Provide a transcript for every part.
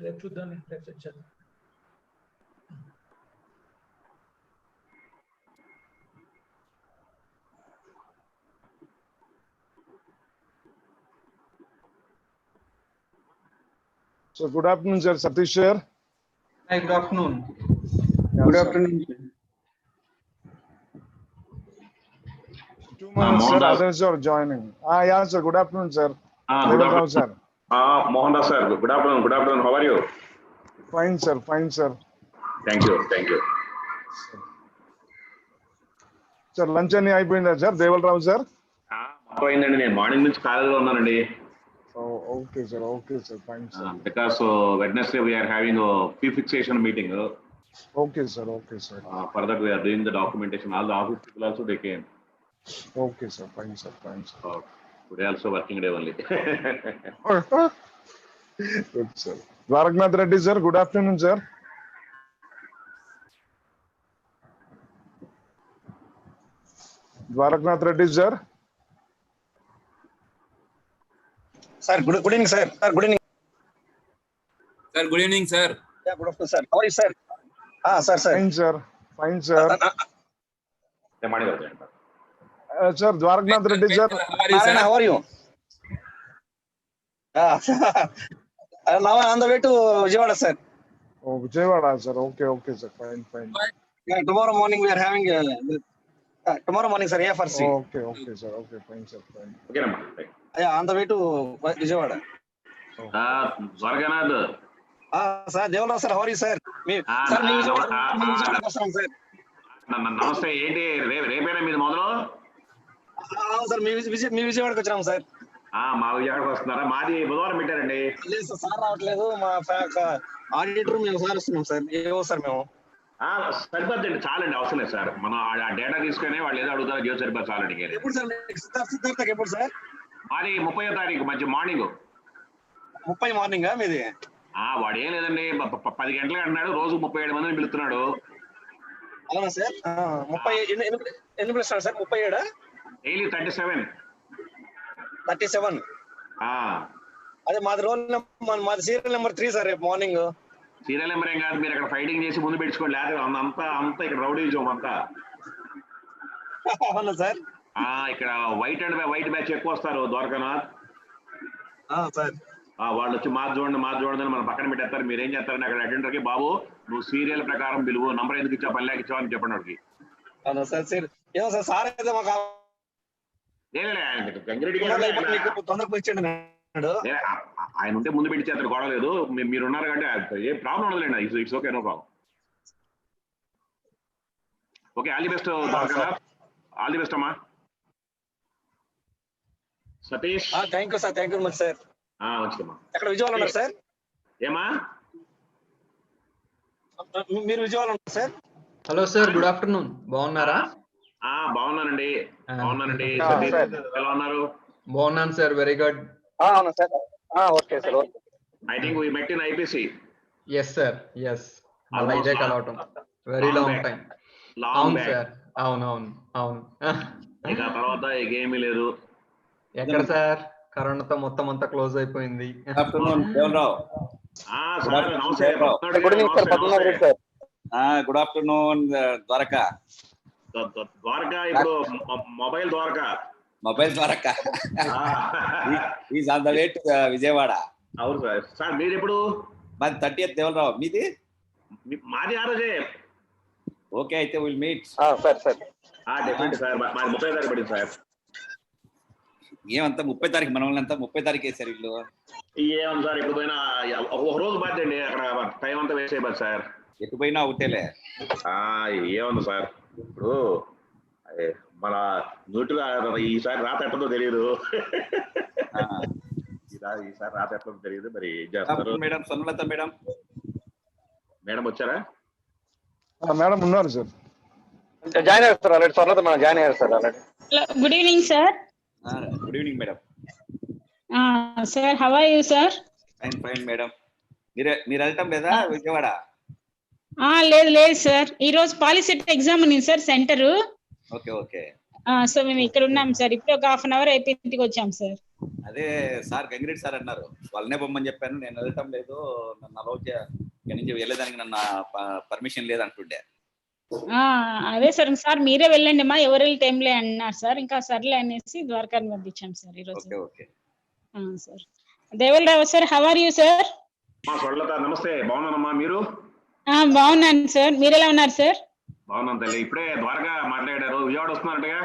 రేపు చూద్దాం, రేపు వచ్చాను. So good afternoon, sir. Satish sir. Hi, good afternoon. Yeah, Good sir. afternoon. Two months, sir. Others are joining. Yeah, sir. Good afternoon, sir. Good afternoon, sir. Mohan sir. Good afternoon. Good afternoon. How are you? Fine, sir. Fine, sir. Thank you. Thank you. Sir, lunch ani అయిపోయిందా sir? Deval sir. మొత్తం అయిందండి. నేను morning నుంచి కాలేజీలో ఉన్నానండి. Oh, okay, sir. Okay, sir. Fine, sir. Because Wednesday we are having a fee fixation meeting. Okay, sir. Okay, sir. For that we are doing the documentation. All the office people also they came. Okay, sir. Fine, sir. Fine, sir. Today also working day only. Good, sir. Dwaraknath Reddy, sir. Good afternoon, sir. Dwaraknath Reddy, sir. Sir, good evening, sir. Sir, good evening. Sir, good evening, sir. Yeah, good afternoon, sir. How are you, sir? Sir. Fine, sir. Fine, sir. Sir, Dwaraknath Reddy, sir. How are you? Now on the way to Vijayawada, sir. Oh, Vijayawada, sir. Okay, okay, sir. Fine, fine. Yeah, tomorrow morning we are having. Tomorrow morning, sir. Yeah, first. Okay, okay, sir. Okay, fine, sir. Fine. Okay, Yeah, on the way to Vijayawada. Dwarkanath. Sir, Deval sir. How are you, sir? Sir, sir. నమస్తే. ఏంటి రేపేనా మీది మొదలు? Sir మీ విజయవాడకి వచ్చాం sir. మా విజయవాడకి వస్తున్నారా? మాది బుధవారం పెట్టారండి. లేదు సార్, సార్ రావట్లేదు. మా ఆడిటర్ మేము సార్ వస్తున్నాం సార్. ఏవో సార్ మేము సరిపోద్దండి, చాలండి, అవసరం లేదు సార్. మనం ఆ డేటా తీసుకుని వాళ్ళు ఏదో అడుగుతారో జీవో సరిపోతుంది, చాలండి. ఎప్పుడు సార్ సిద్ధార్థకి ఎప్పుడు సార్? అది 30వ తారీఖు మంచి మార్నింగ్. 30 మార్నింగ్ మీది? వాడు ఏం లేదండి, 10 గంటలకు అంటున్నాడు, రోజు 37 మందిని పిలుస్తున్నాడు. అవునా సార్? 30 ఎన్ని పిలుస్తాడు సార్? 37? డైలీ 37. అదే మాది రోల్ నెంబర్, మాది సీరియల్ నెంబర్ 3 సార్. రేపు మార్నింగ్ సీరియల్ నెంబర్ ఏం కాదు, మీరు అక్కడ ఫైటింగ్ చేసి ముందు పెట్టుకోండి. లేకపోతే అంతా ఇక్కడ రౌడీజం అంతా. అవునా సార్? ఇక్కడ వైట్ బ్యాచ్ ఎక్కువ వస్తారు ద్వారకానాథ్ సార్. వాళ్ళు వచ్చి మాది చూడండి అని మనం పక్కన పెట్టేస్తారు. మీరు ఏం చేస్తారండి, అక్కడ అటెండర్కి బాబు నువ్వు సీరియల్ ప్రకారం పిలువు, నంబర్ ఎందుకు ఇచ్చా, పల్లెకి ఇచ్చావు అని చెప్పండి వాడికి. ఏమో సార్, సార్ అయితే మాకు ఆయన ఉంటే ముందు పెట్టి చేస్తారు, గొడవ లేదు. మీరు ఉన్నారు కంటే ఏ ప్రాబ్లం ఉండదులేండి. It's okay, no problem. Okay, all the best Dwarakanath. All the best అమ్మా. Satish. Thank you sir. Thank you much sir. మంచిదమ్మా. ఎక్కడ విజయవాడ ఉన్నారు సార్? ఏమా మీరు విజయవాడ ఉన్నారు sir? Hello sir, good afternoon. బాగున్నారా? బాగున్నానండి. ఎలా ఉన్నారు? బాగున్నాను సార్, వెరీ గుడ్. అవును sir. Okay sir. I think we met in IPC. Yes sir, yes. అలా ఇదే కలవటం, వెరీ లాంగ్ టైం. అవును సార్, అవును. ఇక తర్వాత ఏమీ లేదు. ఎక్కడ సార్, కరోనాతో మొత్తం అంతా క్లోజ్ అయిపోయింది. Good afternoon Dwaraka. ఇప్పుడు mobile Dwaraka is on the way to Vijayawada. అవును సార్. సార్ మీరు ఎప్పుడు? మాది 30th దేవలరావు. మీది? మాది ఆ రోజే. ఓకే, అయితే will meet. Sir definite sir. మాది 30వ తారీఖు పడింది సార్. ఏమంతా 30వ తారీఖు, మన వాళ్ళంతా 30వ తారీఖు వేసారు వీళ్ళు. ఏమన్నా సార్, ఎప్పుడు పోయినా ఒక రోజు బాధ్య అండి, అక్కడ టైం అంతా వేస్ట్ అయిపోద్ది సార్. ఎటు పోయినా ఒకటేలే. ఏమన్నా సార్, ఇప్పుడు మన నోటుగా ఈసారి రాత ఎట్టదో తెలియదు. ఈసారి రాత ఎట్టదో తెలియదు, మరి ఏం చేస్తారు. మేడం సన్నులత మేడం వచ్చారా? మేడం ఉన్నారు సార్. జాయిన్ అయ్యారు సార్ ఆల్రెడీ. స్వర్ణత మనం జాయిన్ అయ్యారు sir already. Good evening sir. Good evening madam. Sir, how are you sir? Fine madam. మీరు వెళ్ళటం లేదా విజయవాడ? లేదు సార్, ఈ రోజు పాలిసెట్ ఎగ్జామ్ ఉంది సార్, సెంటర్. ఓకే. సో మేము ఇక్కడ ఉన్నాం సార్. ఇప్పుడు ఒక 1/2 అవర్ అయిపోయి ఇంటికి వచ్చాం సార్. అదే సార్ గంగిరెడ్డి సార్ అన్నారు వాళ్ళనే పొమ్మని చెప్పాను, నేను వెళ్ళటం లేదు, నన్ను అలౌ ఇక్కడి నుంచి వెళ్ళేదానికి నన్ను పర్మిషన్ లేదంటుండే. అదే సార్ సార్ మీరే వెళ్ళండి మా ఎవరు వెళ్తే ఏంలే అన్నారు సార్. ఇంకా సర్లే అనేసి ద్వారకాని పంపించాం సార్ ఈరోజు. Okay okay sir Devalarao sir, how are you sir? Swarlata నమస్తే, బాగున్నానమ్మా. మీరు? బాగున్నాను సార్, మీరు ఎలా ఉన్నారు సార్? బాగున్నాను తల్లి. ఇప్పుడే ద్వారకా మాట్లాడారు, విజయవాడ వస్తున్నారంటగా?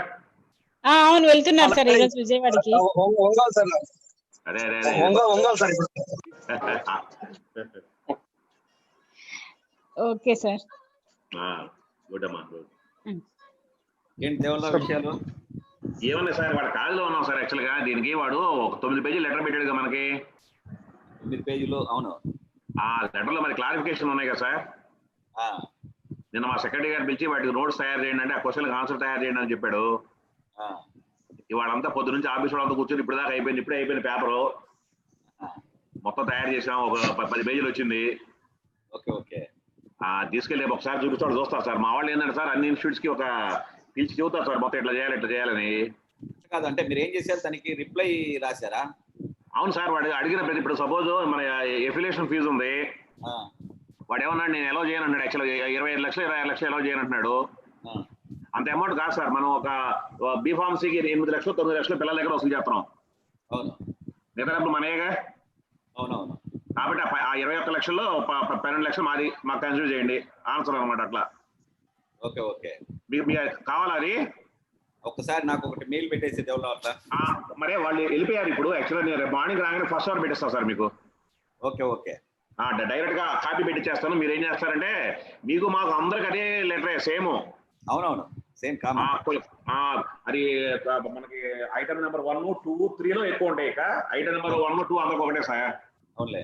అవును వెళ్తున్నారు సార్ ఈరోజు విజయవాడకి. ఒంగోలు సార్, అదే అదే అదే ఒంగోలు సార్ ఇప్పుడు. Okay sir. గుడ్ అమ్మా, గుడ్. ఏంటి దేవలరావు విషయాలు? ఏమన్నా సార్, వాడు కాలేజీలో ఉన్నాం సార్. యాక్చువల్ గా దీనికి వాడు ఒక 9 పేజీలు లెటర్ పెట్టాడుగా మనకి. 9 పేజీలు? అవును. ఆ లెటర్ లో మరి క్లారిఫికేషన్ ఉన్నాయి కదా సార్. నిన్న మా సెక్రటరీ గారు పిలిచి వాటికి నోట్స్ తయారు చేయండి అంటే, ఆ క్వశ్చన్ ఆన్సర్ తయారు చేయండి అని చెప్పాడు. ఇవాళంతా పొద్దు నుంచి ఆఫీస్ వాళ్ళంతా కూర్చొని ఇప్పుడు దాకా అయిపోయింది. ఇప్పుడే అయిపోయింది పేపరు మొత్తం తయారు చేసాం. ఒక 10 పేజీలు వచ్చింది. Okay okay. తీసుకెళ్ళి ఒకసారి చూపిస్తాడు, చూస్తారు సార్. మా వాళ్ళు ఏంటంటే సార్, అన్ని ఇన్స్టిట్యూట్స్ కి ఒక పిలిచి చెబుతారు సార్ మొత్తం ఇట్లా చేయాలి ఇట్లా చేయాలని. కాదంటే మీరు ఏం చేశారు, దానికి రిప్లై రాశారా? అవును సార్, వాడు అడిగిన ప్రతి, ఇప్పుడు సపోజ్ మన ఎఫిలియేషన్ ఫీజు ఉంది, వాడు ఏమన్నాడు నేను ఎలా చేయను అన్నాడు. యాక్చువల్గా 25 లక్షలు 26 లక్షలు ఎలా చేయను అంటున్నాడు. అంత అమౌంట్ కాదు సార్. మనం ఒక బీఫార్మసీకి 8 లక్షలు 9 లక్షలు పిల్లల దగ్గర వసూలు చేస్తున్నాం. అవును. మిగతా మనయేగా. అవునవును. కాబట్టి ఆ 21 లక్షల్లో 12 లక్షలు మాకు కన్సిడర్ చేయండి ఆన్సర్ అనమాట. అట్లా. Okay okay. మీకు కావాలా అది? ఒక్కసారి నాకు ఒకటి మెయిల్ పెట్టేసి డెవలప్. మరే వాళ్ళు వెళ్ళిపోయారు ఇప్పుడు. యాక్చువల్గా నేను రేపు మార్నింగ్ రాగానే ఫస్ట్ అవర్ పెట్టిస్తాను సార్ మీకు. Okay okay. డైరెక్ట్ గా కాపీ పెట్టించేస్తాను. మీరు ఏం చేస్తారంటే, మీకు మాకు అందరికి అదే లెటరే సేమ్. అవునవును, సేమ్ అది మనకి ఐటమ్ నెంబర్ 1, 2, 3లో ఎక్కువ ఉంటాయి. ఇక ఐటమ్ నెంబర్ 1, 2 అందరికి ఒకటే సార్. అవునులే.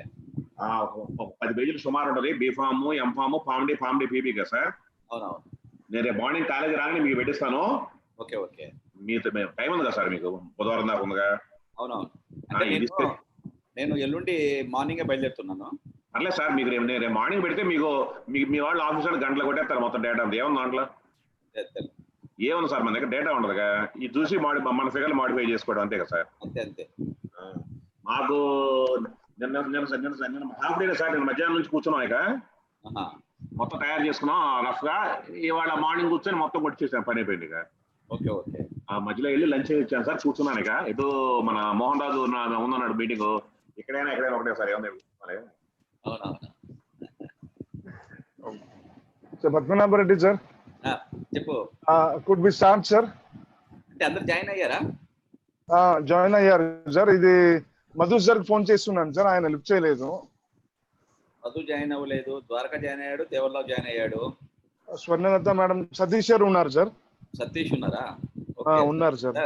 10 పేజీలు సుమారు ఉంటుంది. B Pharm, M Pharm, Pharm D, PP కదా సార్. అవునవును. నేను రేపు మార్నింగ్ కాలేజీ రాగానే మీకు పెట్టిస్తాను. Okay okay. మీతో టైం ఉంది కదా సార్ మీకు, బుధవారం దాకా ఉందిగా. అవునవును. అంటే నేను ఎల్లుండి మార్నింగే బయలుదేరుతున్నాను. అట్లే సార్, మీకు రేపు మార్నింగ్ పెడితే మీకు మీ వాళ్ళు ఆఫీసర్ గంటలు కొట్టేస్తారు మొత్తం డేటా. ఏముంది దాంట్లో? ఏముంది సార్, మన దగ్గర డేటా ఉండదుగా. ఇది చూసి మన ఫిగర్లు మాడిఫై చేసుకోవడం అంతే కదా సార్. అంతే అంతే. మాకు నిన్న హాఫ్ డే సార్, నేను మధ్యాహ్నం నుంచి కూర్చున్నాం. ఇక మొత్తం తయారు చేసుకున్నాం రఫ్ గా. ఇవాళ మార్నింగ్ కూర్చొని మొత్తం కొట్టేసాను, పని అయిపోయింది. ఇక ఓకే ఓకే. మధ్యలో వెళ్ళి లంచ్ ఇచ్చాను సార్, కూర్చున్నాను. ఇక ఎటు మన మోహన్ రాజు ఉందన్నాడు మీటింగ్. ఎక్కడైనా ఒకటే సార్. ఏమన్నా పద్మనాభ రెడ్డి సార్, చెప్పు. Could be start sir. అంటే అందరు జాయిన్ అయ్యారా? జాయిన్ అయ్యారు సార్. ఇది మధు సార్ ఫోన్ చేస్తున్నాను సార్, ఆయన లిఫ్ట్ చేయలేదు. మధు జాయిన్ అవ్వలేదు, ద్వారకా జాయిన్ అయ్యాడు, దేవలరావు జాయిన్ అయ్యాడు, స్వర్ణలత మేడం, సతీష్ గారు ఉన్నారు సార్. సతీష్ ఉన్నారా? ఉన్నారు sir.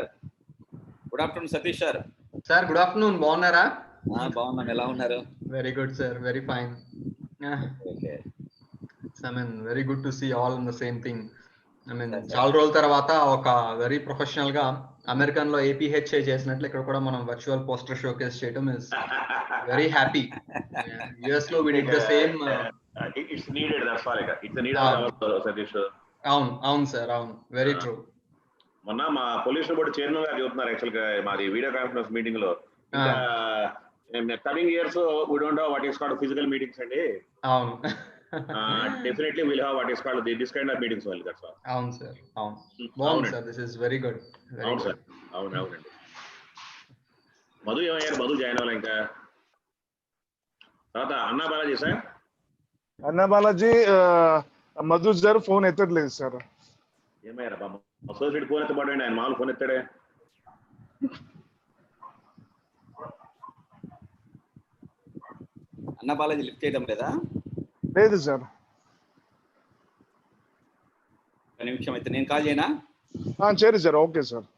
Good afternoon Satish sir. Sir good afternoon, బాగున్నారా? బాగున్నాం, ఎలా ఉన్నారు? Very good sir, very fine. Okay. I mean, very good to see all in the same thing. I mean, చాలా రోజుల తర్వాత ఒక వెరీ ప్రొఫెషనల్ గా అమెరికన్ లో APHA చేసినట్లు ఇక్కడ కూడా మనం వర్చువల్ పోస్టర్ షోకేస్ చేయడం ఇస్ వెరీ హ్యాపీ. US లో we did the same. It's needed, that's all. It's a need of Satish. అవును సార్, అవును, వెరీ ట్రూ. మొన్న మా పొల్యూషన్ బోర్డు చైర్మన్ గారు చెబుతున్నారు యాక్చువల్ గా మాది వీడియో కాన్ఫరెన్స్ మీటింగ్ లో, coming years we don't have what is called physical meetings అండి. అవును. Definitely we'll have what is called this kind of meetings only, that's all. అవును సార్, అవును, బాగుంది sir. This is very good. అవును sir, అవునండి. మధు ఏమయ్యారు? Madhu join అవ్వాలి. ఇంకా తర్వాత అన్నా బాలాజీ సార్. అన్నా బాలాజీ, మధు సార్ ఫోన్ ఎత్తట్లేదు సార్. ఏమయ్యారా బాబు? అసోసియేట్ ఫోన్ ఎత్తబడండి, ఆయన మామూలు ఫోన్ ఎత్తాడే. అన్నా బాలాజీ లిఫ్ట్ చేయడం లేదా? లేదు సార్. ఒక నిమిషం, అయితే నేను కాల్ చేయనా? సరే sir, okay sir.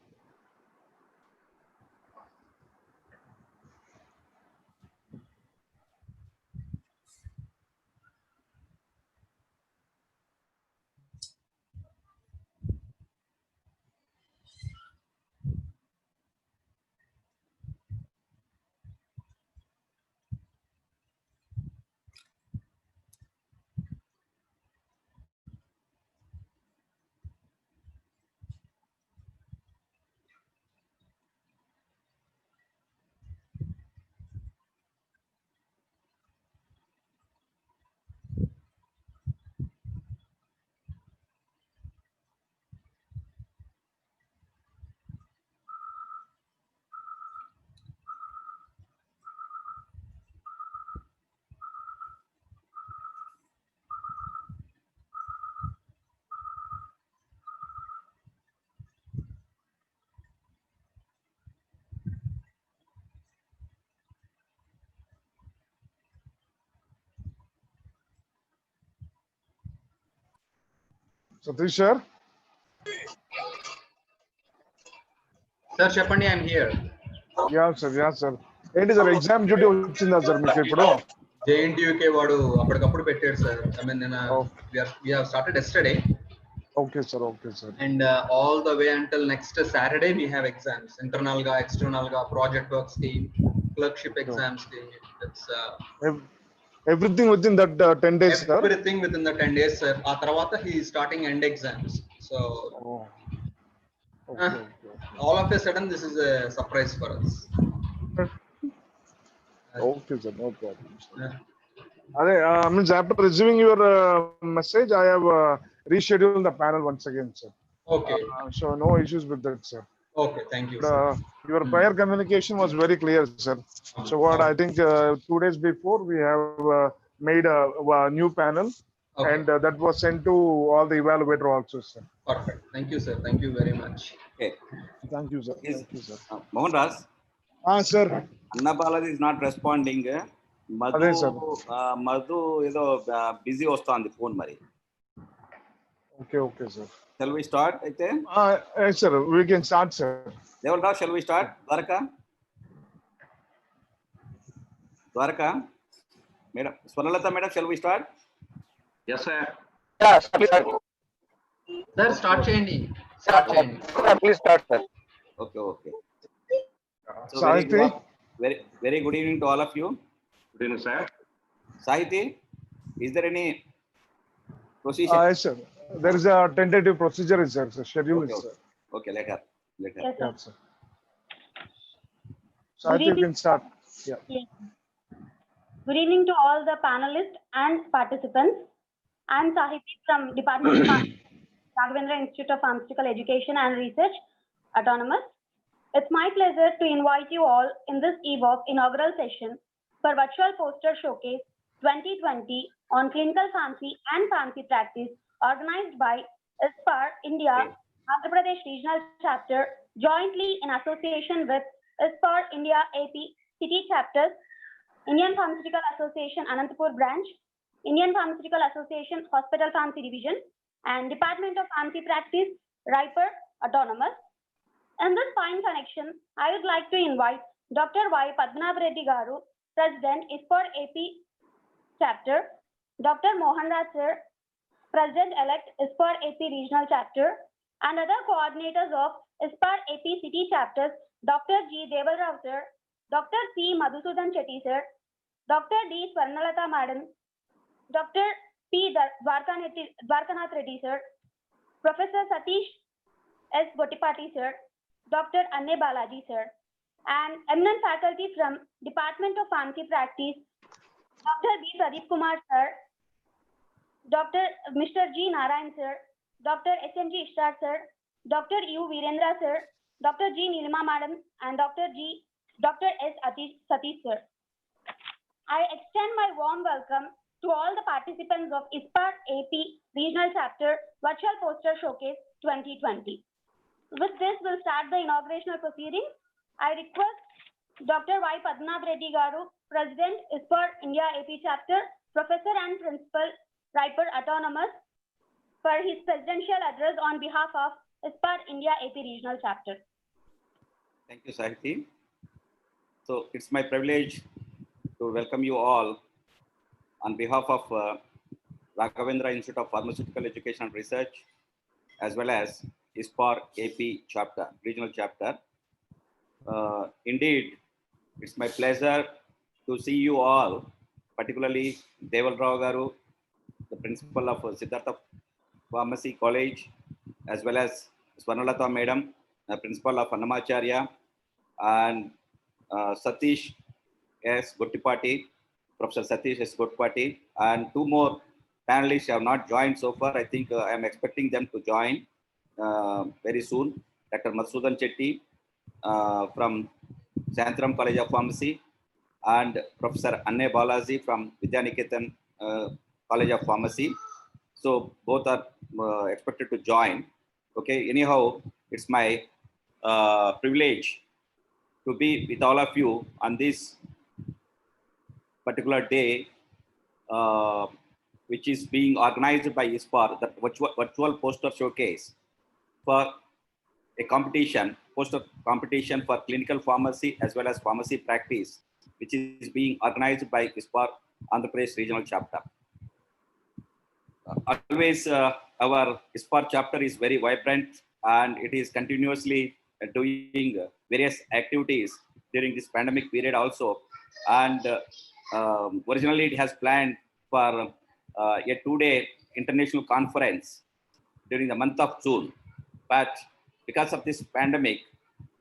Satish sir. Sir, చెప్పండి, I'm here. Yeah, sir. ఏంటి సార్ ఎగ్జామ్ డ్యూటీ వచ్చిందా సార్ మీకు ఇప్పుడు? JNTUK వాడు అప్పటికప్పుడు పెట్టాడు sir. I mean, we have started yesterday. Okay, sir. And all the way until next Saturday, we have exams. Internal ga, external ga, project works ki, clerkship exams ki. It's everything within that 10 days, sir? Everything within the 10 days, sir. ఆ తర్వాత he is starting end exams. So, Okay. all of a sudden, this is a surprise for us. Okay, sir. No problem, sir. Means after receiving your message, I have rescheduled the panel once again, sir. Okay. So no issues with that, sir. Okay, thank you, sir. Your prior communication was very clear, sir. So what I think 2 days before we have made a new panel, and that was sent to all the evaluator also, sir. Perfect. Thank you, sir. Thank you very much. Okay. Thank you, sir. Mohan Raj. Sir. Anna Balaji is not responding. Madhu ఏదో busy వస్తుంది phone మరి. Okay, sir. Shall we start అయితే? Yes, sir. We can start, sir. Devalraj, shall we start? Dwarka? Madam, Swarnalata madam, shall we start? Yes, sir. Yeah, start. Sir, start చేయండి. Please start, sir. Okay. So Sahiti? very good evening to all of you. Good evening, sir. Sahiti, is there any procedure? Yes, sir. There is a tentative procedure, sir. Schedule is, sir. Okay, let her. Yes, Yeah, sir. Sahiti, you can start. Yeah. Yes. Good evening to all the panelists and participants. I am Sahiti from Department of Raghavendra Institute of Pharmaceutical Education and Research, Autonomous. It's my pleasure to invite you all in this eve of inaugural session for virtual poster showcase 2020 on clinical pharmacy and pharmacy practice, organized by ISPAR India, Andhra Pradesh Regional Chapter, jointly in association with ISPAR India AP City Chapters, Indian Pharmaceutical Association Anantapur Branch, Indian Pharmaceutical Association Hospital Pharmacy Division, and Department of Pharmacy Practice, Raipur, Autonomous. In this fine connection, I would like to invite Dr. Y. Padmanabh Reddy Garu, President, ISPAR AP Chapter, Dr. Mohan Raj Sir, President-elect, ISPAR AP Regional Chapter, and other coordinators of ISPAR AP City Chapters, Dr. G. Devalrao Sir, Dr. C. Madhusudan Chetty Sir, Dr. D. Swarnalata Madam, Dr. P. Dwarkanath Reddy Sir, Professor Satish S. Gottipati Sir, Dr. Anne Balaji Sir, and eminent faculty from Department of Pharmacy Practice, Dr. B. Pradeep Kumar Sir, Mr. G. Narayan Sir, Dr. S.M.G. Ishtar Sir, Dr. U. Virendra Sir, Dr. G. Nilima Madam, and Dr. S. Satish Sir. I extend my warm welcome to all the participants of ISPAR AP Regional Chapter Virtual Poster Showcase 2020. With this, we'll start the inaugurational proceedings. I request Dr. Y. Padmanabh Reddy Garu, President, ISPAR India AP Chapter, Professor and Principal, Raipur Autonomous, for his presidential address on behalf of ISPAR India AP Regional Chapter. Thank you, Sahiti. So it's my privilege to welcome you all on behalf of Raghavendra Institute of Pharmaceutical Education and Research, as well as ISPAR AP Chapter, Regional Chapter. Indeed, it's my pleasure to see you all, particularly Devalrao Garu, the principal of Siddhartha Pharmacy College, as well as Swarnalata Madam, the principal of Annamacharya, and Satish S. Gottipati, Professor Satish S. Gottipati, and two more panelists have not joined so far. I think I am expecting them to join very soon. Dr. Madhusudan Chetty from Santram College of Pharmacy, and Professor Anne Balaji from Vidyaniketan College of Pharmacy. So both are expected to join. Okay, anyhow, it's my privilege to be with all of you on this particular day, which is being organized by ISPAR, the virtual poster showcase for a competition, poster competition for clinical pharmacy as well as pharmacy practice, which is being organized by ISPAR Andhra Pradesh regional chapter. Always our ISPAR chapter is very vibrant and it is continuously doing various activities during this pandemic period also. And originally it has planned for a 2-day international conference during the month of June. But because of this pandemic,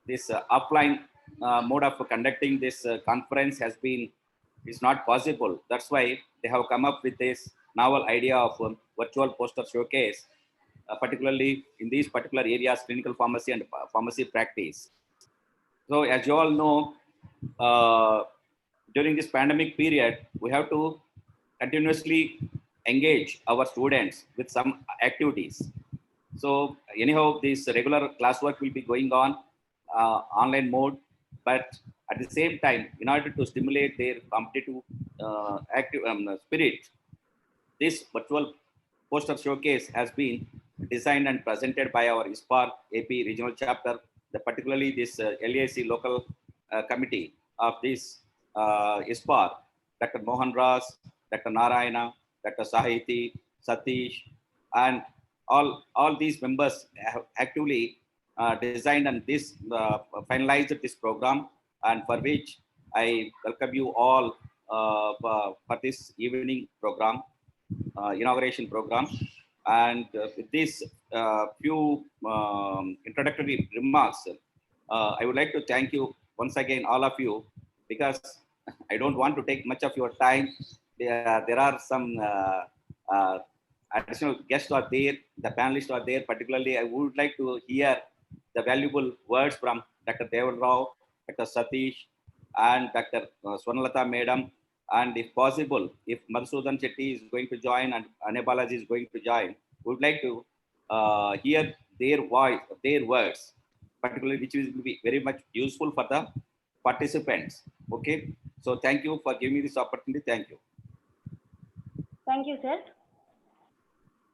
this offline mode of conducting this conference is not possible. That's why they have come up with this novel idea of virtual poster showcase, particularly in these particular areas, clinical pharmacy and pharmacy practice. So as you all know, during this pandemic period, we have to continuously engage our students with some activities. So anyhow, this regular classwork will be going on online mode, but at the same time, in order to stimulate their competitive active spirit, this virtual poster showcase has been designed and presented by our ISPAR AP regional chapter, particularly this LAC local committee of this ISPAR, Dr. Mohan Ras, Dr. Narayana, Dr. Sahiti, Satish, and all these members have actively designed and this finalized this program, and for which I welcome you all for this evening program, inauguration program. And with this few introductory remarks, I would like to thank you once again, all of you, because I don't want to take much of your time. There are some additional guests are there, the panelists are there. Particularly, I would like to hear the valuable words from Dr. Deval Rao, Dr. Satish, and Dr. Swarnalata Madam. And if possible, if Madhusudan Chetty is going to join and Anebalaji is going to join, we would like to hear their voice, their words, particularly which will be very much useful for the participants. Okay. So thank you for giving me this opportunity. Thank you. Thank you, sir.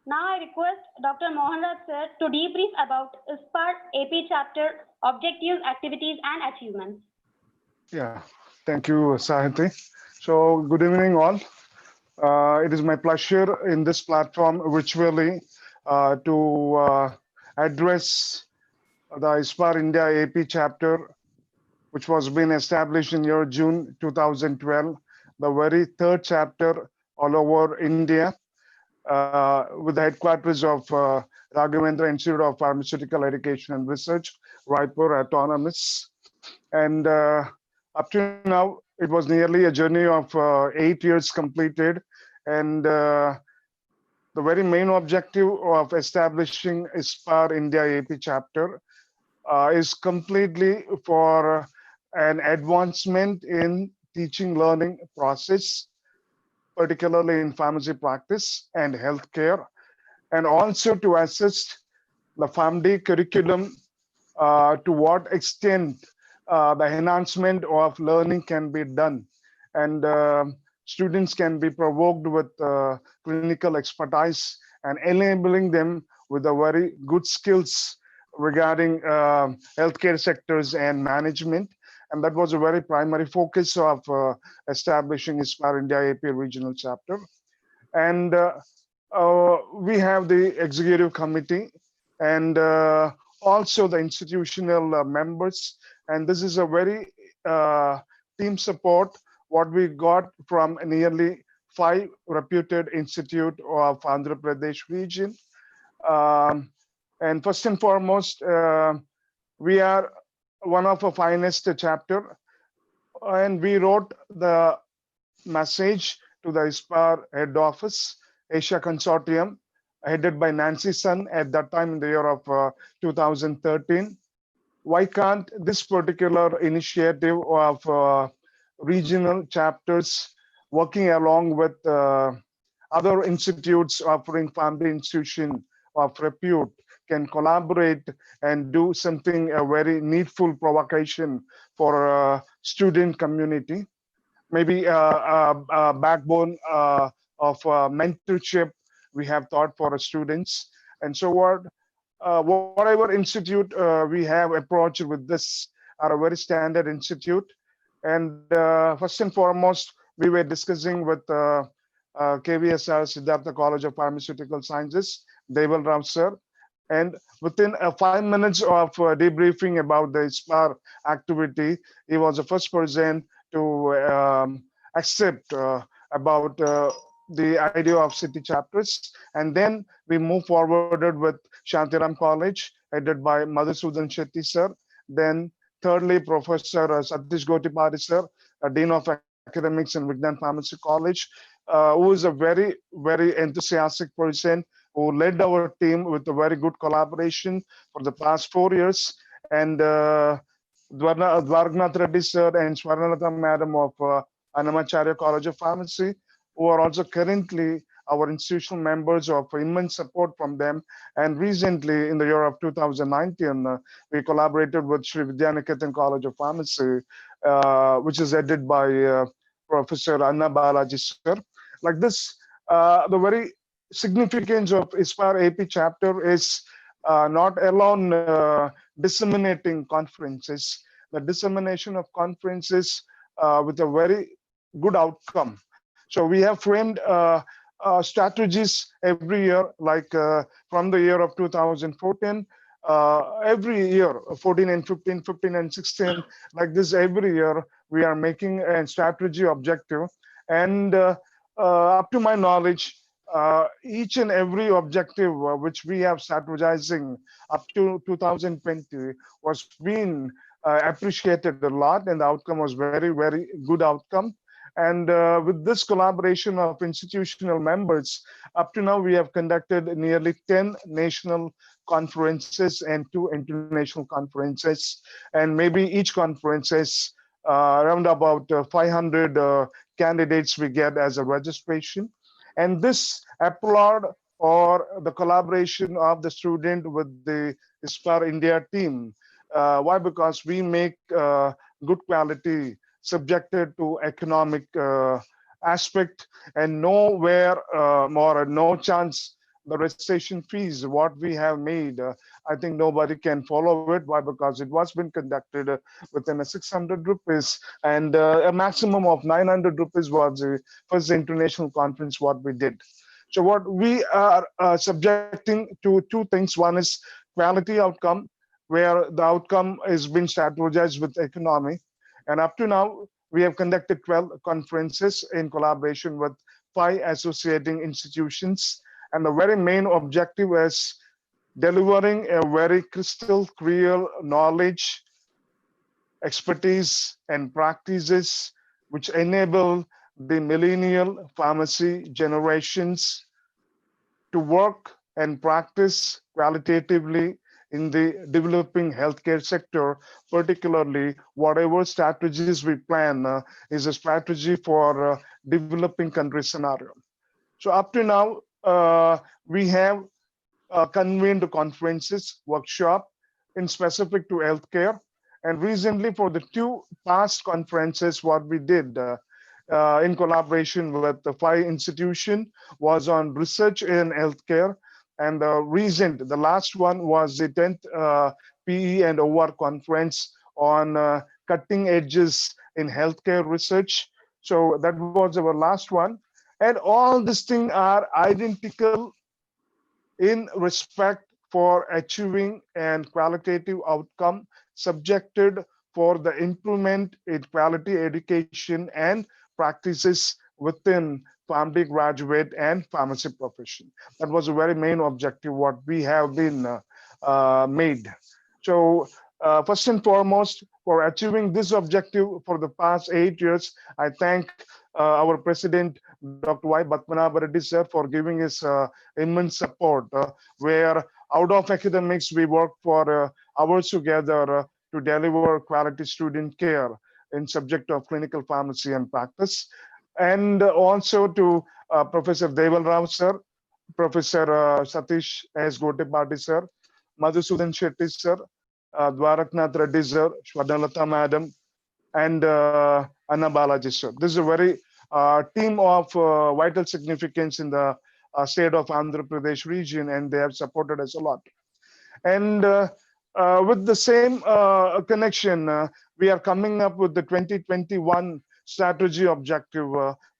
Now I request Dr. Mohanraj sir to debrief about ISPAR AP chapter objectives, activities, and achievements. Yeah, thank you, Sahiti. So good evening all. It is my pleasure in this platform virtually to address the ISPAR India AP chapter, which was being established in year June 2012, the very third chapter all over India, with the headquarters of Raghavendra Institute of Pharmaceutical Education and Research, Raipur Autonomous. And up to now, it was nearly a journey of 8 years completed. And the very main objective of establishing ISPAR India AP chapter is completely for an advancement in teaching learning process, particularly in pharmacy practice and healthcare, and also to assist the PharmD curriculum to what extent the enhancement of learning can be done, and students can be provoked with clinical expertise and enabling them with a very good skills regarding healthcare sectors and management. And that was a very primary focus of establishing ISPAR India AP regional chapter. And we have the executive committee and also the institutional members. And this is a very team support what we got from nearly 5 reputed institute of Andhra Pradesh region. And first and foremost, we are one of the finest chapter, and we wrote the message to the ISPAR head office, Asia Consortium, headed by Nancy Sun at that time in the year of 2013. Why can't this particular initiative of regional chapters working along with other institutes offering PharmD institution of repute can collaborate and do something, a very needful provocation for student community, maybe a backbone of mentorship we have taught for our students. And so whatever institute we have approached with this are a very standard institute. And first and foremost, we were discussing with KVSR, Siddhartha College of Pharmaceutical Sciences, Deval Rao sir. And within 5 minutes of debriefing about the SPAR activity, he was the first person to accept about the idea of city chapters. And then we move forwarded with Shantiram College, headed by Madhusudan Shetty sir. Then thirdly, Professor Satish Gotipadi sir, Dean of Academics in Vignan Pharmacy College, who is a very, very enthusiastic person who led our team with a very good collaboration for the past 4 years. And Dwargnath Reddy sir and Swarnalata madam of Annamacharya College of Pharmacy, who are also currently our institutional members of immense support from them. And recently, in the year of 2019, we collaborated with Sri Vidyaniketan College of Pharmacy, which is headed by Professor Anna Balaji sir. Like this, the very significance of ISPAR AP chapter is not alone disseminating conferences, the dissemination of conferences with a very good outcome. So we have framed strategies every year, like from the year of 2014, every year, 14 and 15, 15 and 16, like this every year, we are making a strategy objective. And up to my knowledge, each and every objective which we have strategizing up to 2020 was being appreciated a lot, and the outcome was very, very good outcome. And with this collaboration of institutional members, up to now we have conducted nearly 10 national conferences and 2 international conferences, and maybe each conference is around about 500 candidates we get as a registration. And this applaud or the collaboration of the student with the ISPAR India team. Why? Because we make good quality subjected to economic aspect, and nowhere more no chance the registration fees what we have made, I think nobody can follow it. Why? Because it was been conducted within a 600 rupees, and a maximum of 900 rupees was the first international conference what we did. So what we are subjecting to 2 things. One is quality outcome, where the outcome is being strategized with economy. And up to now, we have conducted 12 conferences in collaboration with 5 associating institutions. And the very main objective is delivering a very crystal clear knowledge, expertise, and practices which enable the millennial pharmacy generations to work and practice qualitatively in the developing healthcare sector. Particularly, whatever strategies we plan is a strategy for developing country scenario. So up to now, we have convened conferences, workshop in specific to healthcare. And recently, for the 2 past conferences, what we did in collaboration with the 5 institutions was on research in healthcare. And the last one was the 10th PE and OR conference on cutting edges in healthcare research. So that was our last one. And all these things are identical in respect for achieving and qualitative outcome subjected for the improvement in quality education and practices within PharmD graduate and pharmacy profession. That was a very main objective what we have been made. So first and foremost, for achieving this objective for the past 8 years, I thank our president, Dr. Y. Batmanabha Reddy sir, for giving us immense support, where out of academics, we work for hours together to deliver quality student care in subject of clinical pharmacy and practice. And also to Professor Deval Rao sir, Professor Satish S. Gotipati sir, Madhusudan Shetty sir, Dwaraknath Reddy sir, Shwadnalata madam, and Anna Balaji sir. This is a very team of vital significance in the state of Andhra Pradesh region, and they have supported us a lot. And with the same connection, we are coming up with the 2021 strategy objective,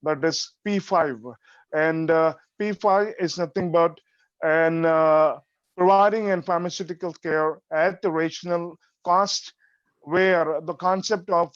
that is P5. And P5 is nothing but an providing and pharmaceutical care at the rational cost, where the concept of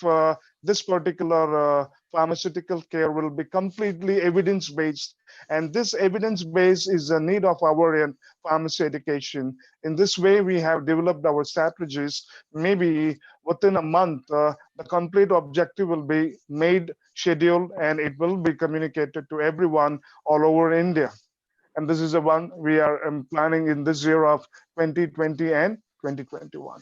this particular pharmaceutical care will be completely evidence-based. And this evidence-based is a need of our pharmacy education. In this way, we have developed our strategies. Maybe within a month, the complete objective will be made, scheduled, and it will be communicated to everyone all over India. And this is the one we are planning in this year of 2020 and 2021.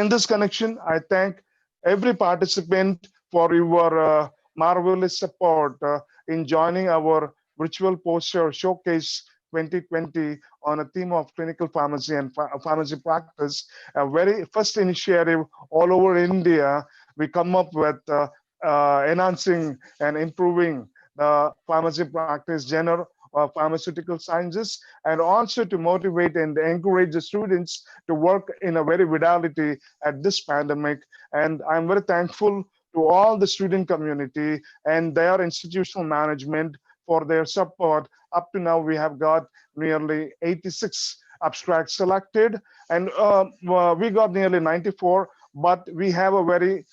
In this connection, I thank every participant for your marvelous support in joining our virtual poster showcase 2020 on a theme of clinical pharmacy and pharmacy practice. A very first initiative all over India, we come up with enhancing and improving the pharmacy practice genre of pharmaceutical sciences, and also to motivate and encourage the students to work in a very vitality at this pandemic. And I'm very thankful to all the student community and their institutional management for their support. Up to now, we have got nearly 86 abstracts selected, and we got nearly 94, but we have a very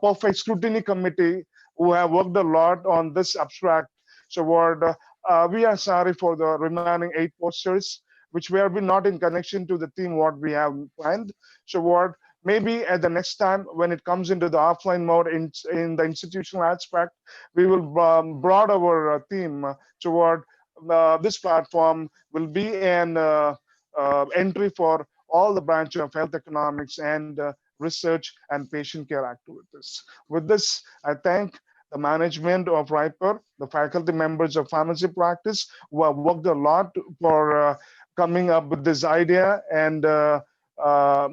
perfect scrutiny committee who have worked a lot on this abstract. So we are sorry for the remaining 8 posters, which will be not in connection to the theme what we have planned. So maybe at the next time when it comes into the offline mode in the institutional aspect, we will broad our theme toward this platform will be an entry for all the branch of health economics and research and patient care activities. With this, I thank the management of RIPER, the faculty members of pharmacy practice who have worked a lot for coming up with this idea and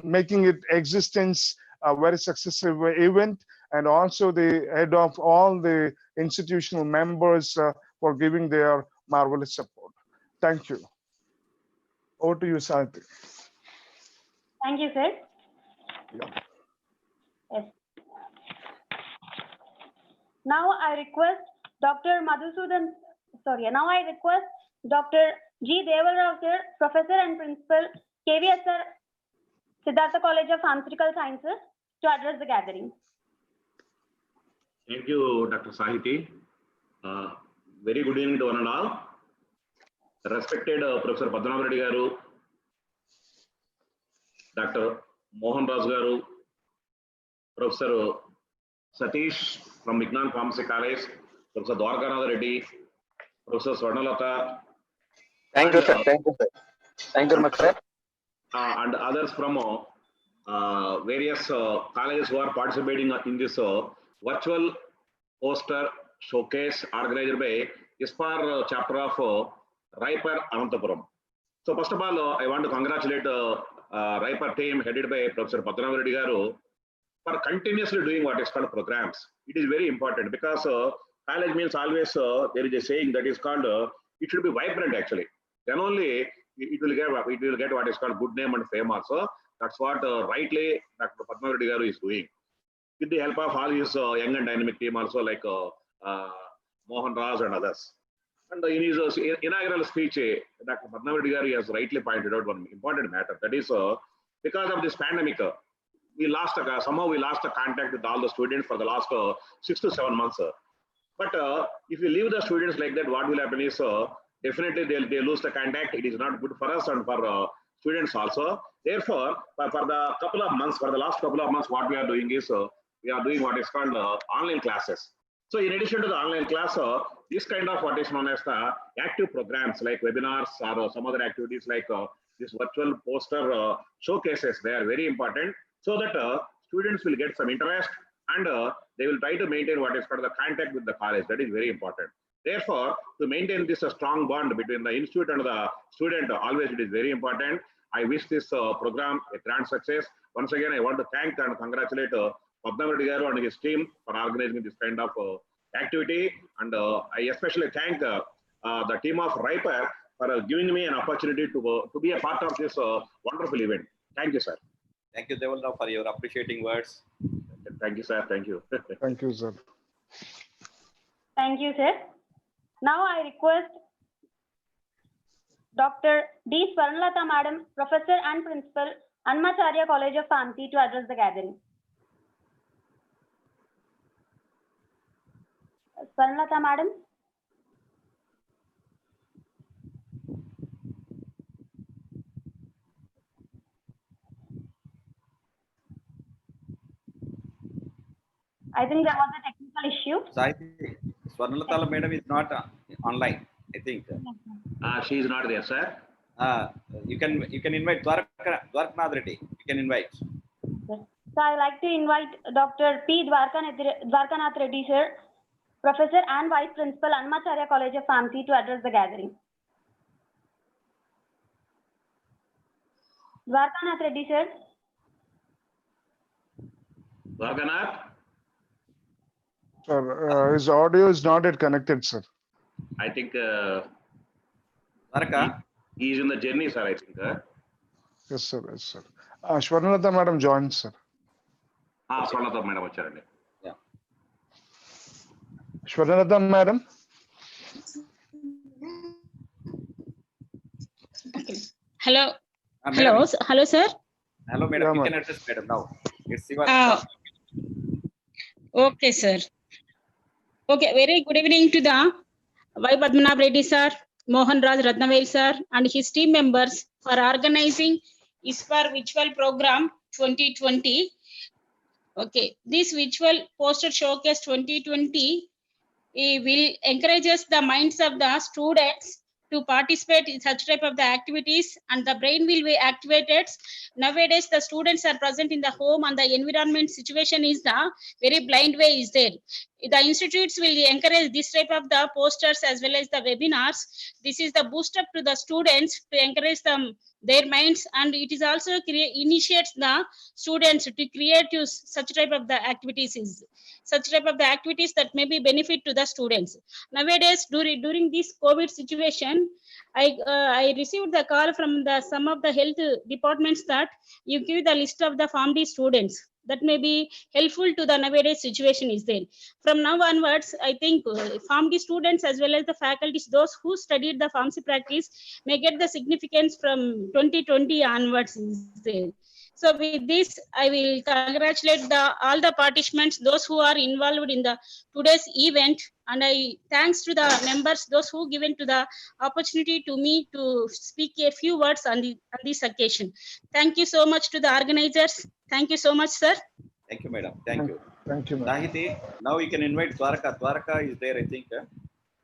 making it existence a very successful event, and also the head of all the institutional members for giving their marvelous support. Thank you. Over to you, Santi. Thank you, sir. Yeah. Yes. Now I request Dr. Now I request Dr. G. Deval Rao, sir, Professor and Principal, KVS, sir, Siddhartha College of Pharmaceutical Sciences, to address the gathering. Thank you, Dr. Sahiti. Very good evening to one and all. Respected Professor Padmanabh Reddy Garu, Dr. Mohan Raj Garu, Professor Satish from Vignan Pharmacy College, Professor Dwarkanath Reddy, Professor Swarnalata. Thank you, sir. Thank you, sir. Thank you very much, sir. And others from various colleges who are participating in this virtual poster showcase organized by ISPAR chapter of RIPER Anantapuram. So first of all, I want to congratulate RIPER team headed by Professor Padmanabh Reddy Garu for continuously doing what is called programs. It is very important because college means always there is a saying that is called it should be vibrant actually. Then only it will get what is called good name and fame also. That's what rightly Dr. Padmanabh Reddy Garu is doing. With the help of all his young and dynamic team also like Mohan Raj and others. And in his inaugural speech, Dr. Padmanabh Reddy Garu has rightly pointed out one important matter. That is because of this pandemic, somehow we lost the contact with all the students for the last 6 to 7 months. But if you leave the students like that, what will happen is definitely they lose the contact. It is not good for us and for students also. Therefore, for the last couple of months, what we are doing is we are doing what is called online classes. So in addition to the online class, this kind of what is known as the active programs like webinars or some other activities like this virtual poster showcases, they are very important so that students will get some interest and they will try to maintain what is called the contact with the college. That is very important. Therefore, to maintain this strong bond between the institute and the student, always it is very important. I wish this program a grand success. Once again, I want to thank and congratulate Padmanabh Reddy Garu and his team for organizing this kind of activity, and I especially thank the team of Riper for giving me an opportunity to be a part of this wonderful event. Thank you, sir. Thank you, Devalrao, for your appreciating words. Thank you, sir. Thank you. Thank you, sir. Thank you, sir. Now I request Dr. D. Swarnalata Madam, Professor and Principal, Annamacharya College of Pharmacy, to address the gathering. Swarnalata Madam. I think there was a technical issue. Sahiti, Swarnalatha Madam is not online, I think. She is not there, sir. You can invite Dwarkanath Reddy. You can invite. So I like to invite Dr. P. Dwarkanath Reddy, sir, Professor and Vice Principal, Annamacharya College of Pharmacy, to address the gathering. Dwarkanath Reddy, sir. Dwarkanath? Sir, his audio is not yet connected, sir. I think Dwarka? he is in the journey, sir, I think. Yes, sir. Yes, sir. Shwarnalata Madam joined, sir. Swarnalata Madam వచ్చారండి. Shwarnalata Madam. Hello. Madam. Hello, sir. Hello, madam. Yeah, You madam. can address madam now. It's your Okay, sir. Okay, very good evening to the Y. Padmanabh Reddy, sir, Mohan Raj Ratnavel, sir, and his team members for organizing ISPAR virtual program 2020. Okay, this virtual poster showcase 2020 will encourage the minds of the students to participate in such type of the activities, and the brain will be activated. Nowadays, the students are present in the home, and the environment situation is the very blind way is there. The institutes will encourage this type of the posters as well as the webinars. This is the boost up to the students to encourage them their minds, and it is also initiates the students to create such type of the activities that may be benefit to the students. Nowadays, during this COVID situation, I received the call from some of the health departments that you give the list of the PharmD students that may be helpful to the nowadays situation is there. From now onwards, I think PharmD students as well as the faculties, those who studied the pharmacy practice, may get the significance from 2020 onwards is there. So with this, I will congratulate all the participants, those who are involved in the today's event, and I thanks to the members, those who given to the opportunity to me to speak a few words on this occasion. Thank you so much to the organizers. Thank you so much, sir. Thank you, madam. Thank you. Thank you, madam. Sahiti, now you can invite Dwarka. Dwarka is there, I think.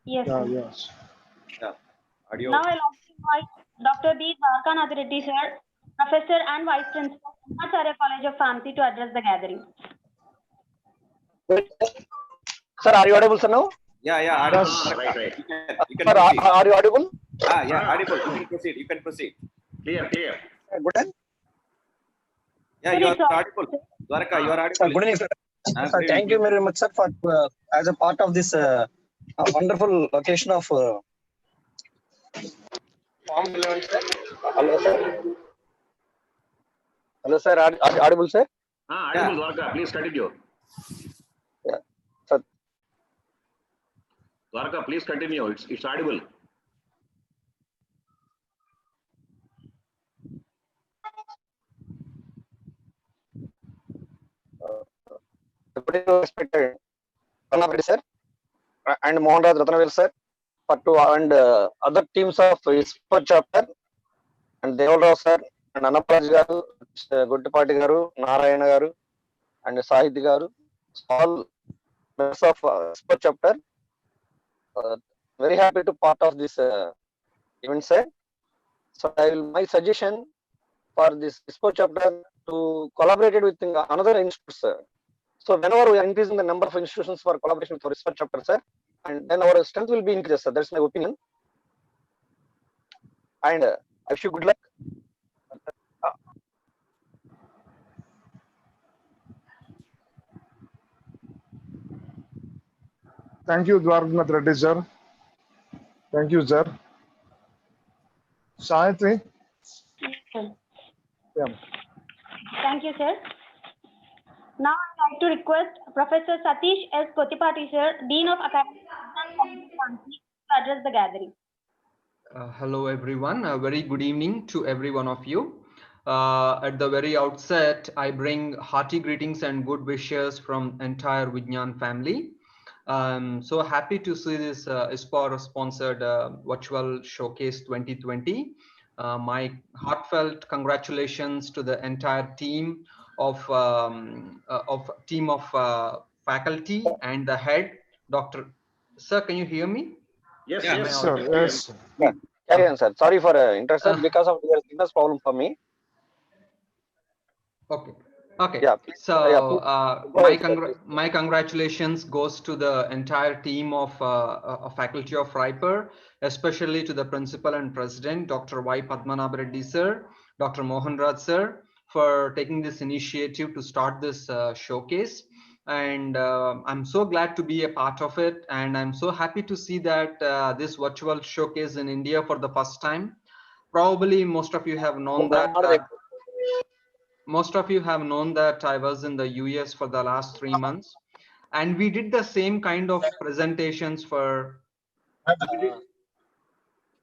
Yes. Yes. Yeah. Audio. Now I like to invite Dr. D. Dwarkanath Reddy, sir, Professor and Vice Principal, Annamacharya College of Pharmacy, to address the gathering. Sir, are you audible, sir, now? Yeah, audible. Right. You can Sir, proceed. are you audible? Yeah, audible. You can proceed. Clear. Good day. Yeah, Sir, you it's are all- audible. Dwarka, you are audible. Sir, good evening, sir. Sir, Good thank you evening. very much, sir, for as a part of this wonderful occasion of Form 11, sir. Hello, sir. Hello, sir. Are you audible, sir? Audible, Dwarka, please continue. Yeah. Sir, Dwarka, please continue. It's audible. good evening, respected Pranab, sir, and Mohan Raj Ratnavel, sir, and other teams of ISPAR chapter, and Devalrao, sir, and Annapuraj garu, Guttipati garu, Narayana garu, and Sahiti garu, all members of ISPAR chapter. Very happy to part of this event, sir. So my suggestion for this ISPAR chapter to collaborate with another institute, sir. So whenever we are increasing the number of institutions for collaboration with our ISPAR chapter, sir, and then our strength will be increased, sir. That's my opinion. And I wish you good luck. Thank you, Dwarkanath Reddy, sir. Thank you, sir. Sayatri? Sir. Yeah. Thank you, sir. Now I'd like to request Professor Satish S. Kotipati, sir, Dean of Academic to address the gathering. Hello, everyone. A very good evening to every one of you. At the very outset, I bring hearty greetings and good wishes from entire Vijnan family. I'm so happy to see this ISPOR-sponsored virtual showcase 2020. My heartfelt congratulations to the entire team of faculty and the head, Dr. Sir, can you hear me? Yes, Am I Yes, audible? sir. Yes, sir. Yeah. Carry on, sir. Sorry for interruption because of your signal problem for me. Okay. Okay. Yeah, please. So Go ahead, sir, please. my congratulations goes to the entire team of faculty of Riper, especially to the principal and president, Dr. Y. Padmanabh Reddy sir, Dr. Mohan Raj sir, for taking this initiative to start this showcase. And I'm so glad to be a part of it. And I'm so happy to see that this virtual showcase in India for the first time. Probably most of you have known that I was in the US for the last 3 months, and we did the same kind of presentations for.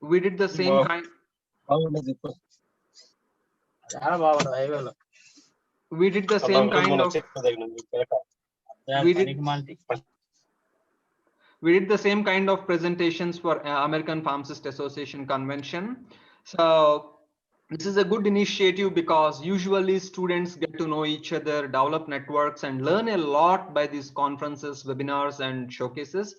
We did the same kind. We did the same kind of. We did the same kind of presentations for American Pharmacist Association convention. So this is a good initiative because usually students get to know each other, develop networks, and learn a lot by these conferences, webinars, and showcases.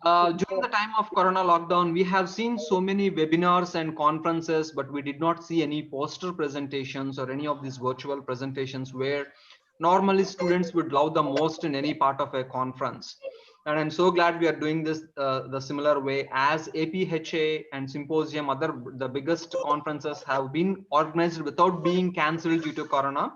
During the time of Corona lockdown, we have seen so many webinars and conferences, but we did not see any poster presentations or any of these virtual presentations where normally students would love the most in any part of a conference. And I'm so glad we are doing this the similar way as APHA and Symposium, the biggest conferences have been organized without being cancelled due to Corona.